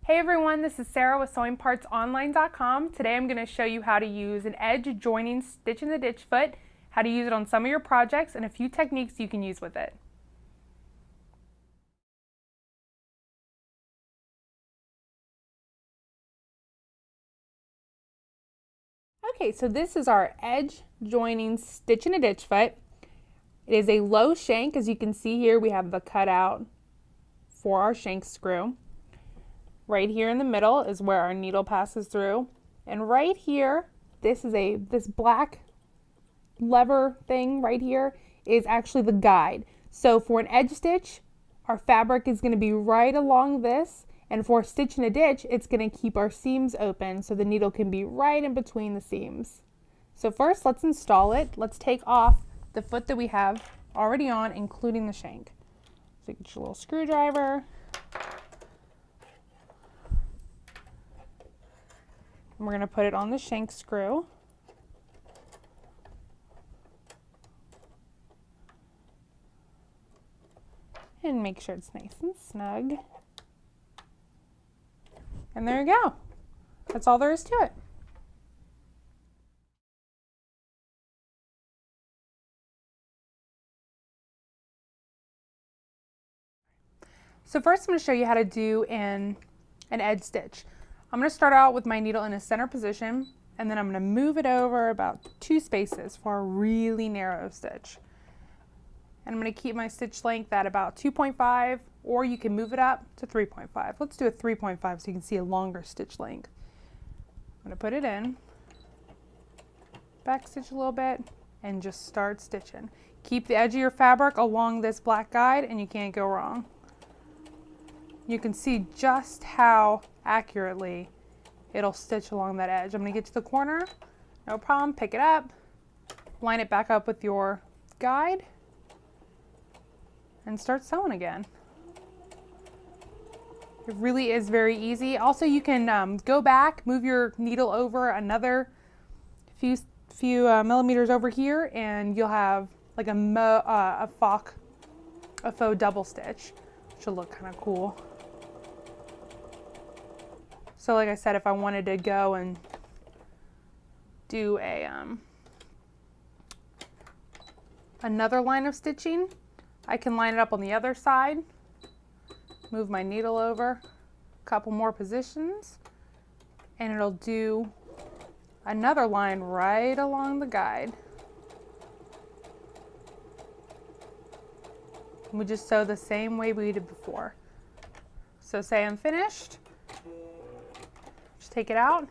Hey everyone, this is Sarah with SewingPartsOnline.com. Today I'm going to show you how to use an edge joining stitch in the ditch foot, how to use it on some of your projects, and a few techniques you can use with it. Okay, so this is our edge joining stitch in a ditch foot. It is a low shank. As you can see here, we have the cutout for our shank screw. Right here in the middle is where our needle passes through. And right here, this black lever thing right here is actually the guide. So for an edge stitch, our fabric is going to be right along this, and for a stitch in a ditch, it's going to keep our seams open so the needle can be right in between the seams. So first, let's install it. Let's take off the foot that we have already on, including the shank. So get your little screwdriver. And we're going to put it on the shank screw. And make sure it's nice and snug. And there you go. That's all there is to it. So first I'm going to show you how to do an edge stitch. I'm going to start out with my needle in a center position, and then I'm going to move it over about 2 spaces for a really narrow stitch. And I'm going to keep my stitch length at about 2.5, or you can move it up to 3.5. Let's do a 3.5 so you can see a longer stitch length. I'm going to put it in, back stitch a little bit, and just start stitching. Keep the edge of your fabric along this black guide and you can't go wrong. You can see just how accurately it'll stitch along that edge. I'm going to get to the corner, no problem, pick it up, line it back up with your guide, and start sewing again. It really is very easy. Also, you can go back, move your needle over another few millimeters over here, and you'll have like a faux double stitch, which will look kind of cool. So like I said, if I wanted to go and do another line of stitching, I can line it up on the other side, move my needle over a couple more positions, and it'll do another line right along the guide. And we just sew the same way we did before. So say I'm finished, just take it out,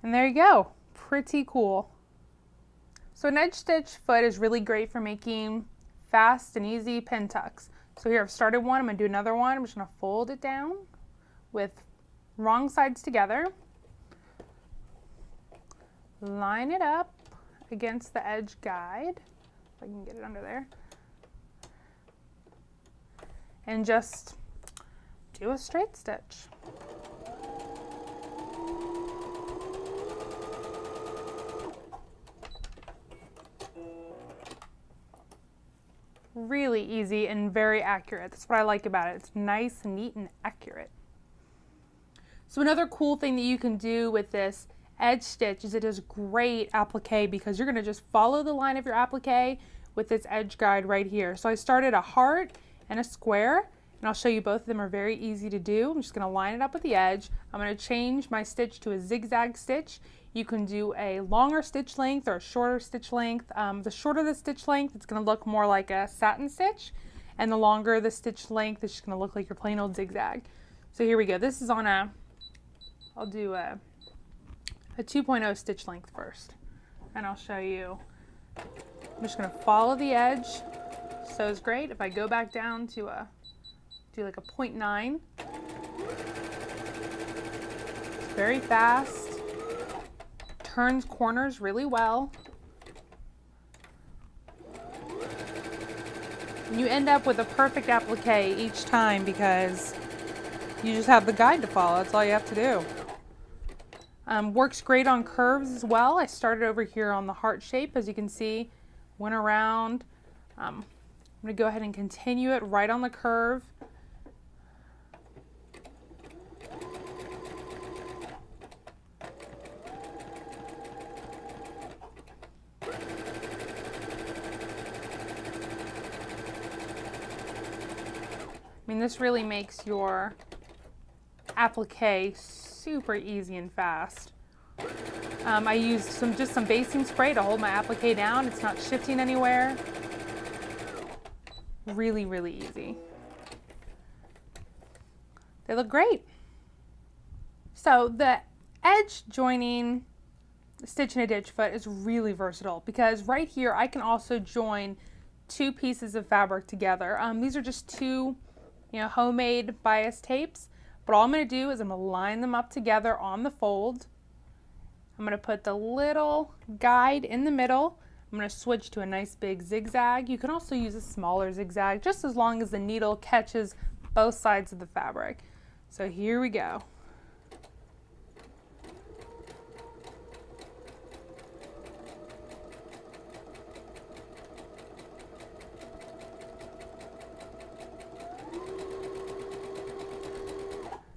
and there you go. Pretty cool. So an edge stitch foot is really great for making fast and easy pin tucks. So here I've started one, I'm going to do another one. I'm just going to fold it down with wrong sides together. Line it up against the edge guide, if I can get it under there. And just do a straight stitch. Really easy and very accurate. That's what I like about it. It's nice, neat, and accurate. So another cool thing that you can do with this edge stitch is it is great applique, because you're going to just follow the line of your applique with this edge guide right here. So I started a heart and a square, and I'll show you both of them are very easy to do. I'm just going to line it up with the edge. I'm going to change my stitch to a zigzag stitch. You can do a longer stitch length or a shorter stitch length. The shorter the stitch length, it's going to look more like a satin stitch, and the longer the stitch length, it's just going to look like your plain old zigzag. So here we go. This is on I'll do a 2.0 stitch length first, and I'll show you. I'm just going to follow the edge. So it's great. If I go back down to do like a 0.9, it's very fast. Turns corners really well. And you end up with a perfect applique each time because you just have the guide to follow. That's all you have to do. Works great on curves as well. I started over here on the heart shape, as you can see, went around. I'm going to go ahead and continue it right on the curve. I mean, this really makes your applique super easy and fast. I used just some basting spray to hold my applique down. It's not shifting anywhere. Really, really easy. They look great. So the edge joining stitch and a ditch foot is really versatile because right here I can also join two pieces of fabric together. These are just two, homemade bias tapes, but all I'm going to do is I'm going to line them up together on the fold. I'm going to put the little guide in the middle. I'm going to switch to a nice big zigzag. You can also use a smaller zigzag just as long as the needle catches both sides of the fabric. So here we go.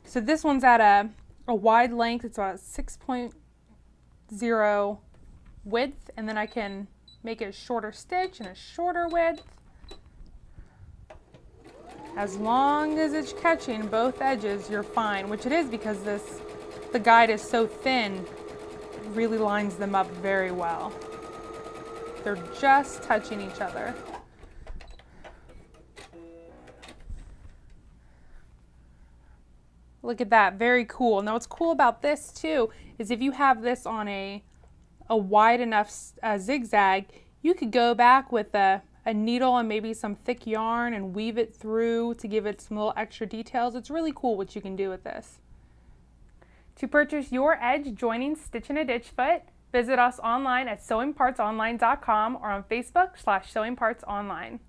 So this one's at a wide length. It's about 6.0 width, and then I can make a shorter stitch and a shorter width. As long as it's catching both edges, you're fine, which it is because the guide is so thin, it really lines them up very well. They're just touching each other. Look at that, very cool. Now what's cool about this too is if you have this on a wide enough zigzag, you could go back with a needle and maybe some thick yarn and weave it through to give it some little extra details. It's really cool what you can do with this. To purchase your edge joining stitch and a ditch foot, visit us online at sewingpartsonline.com or on Facebook /sewingpartsonline.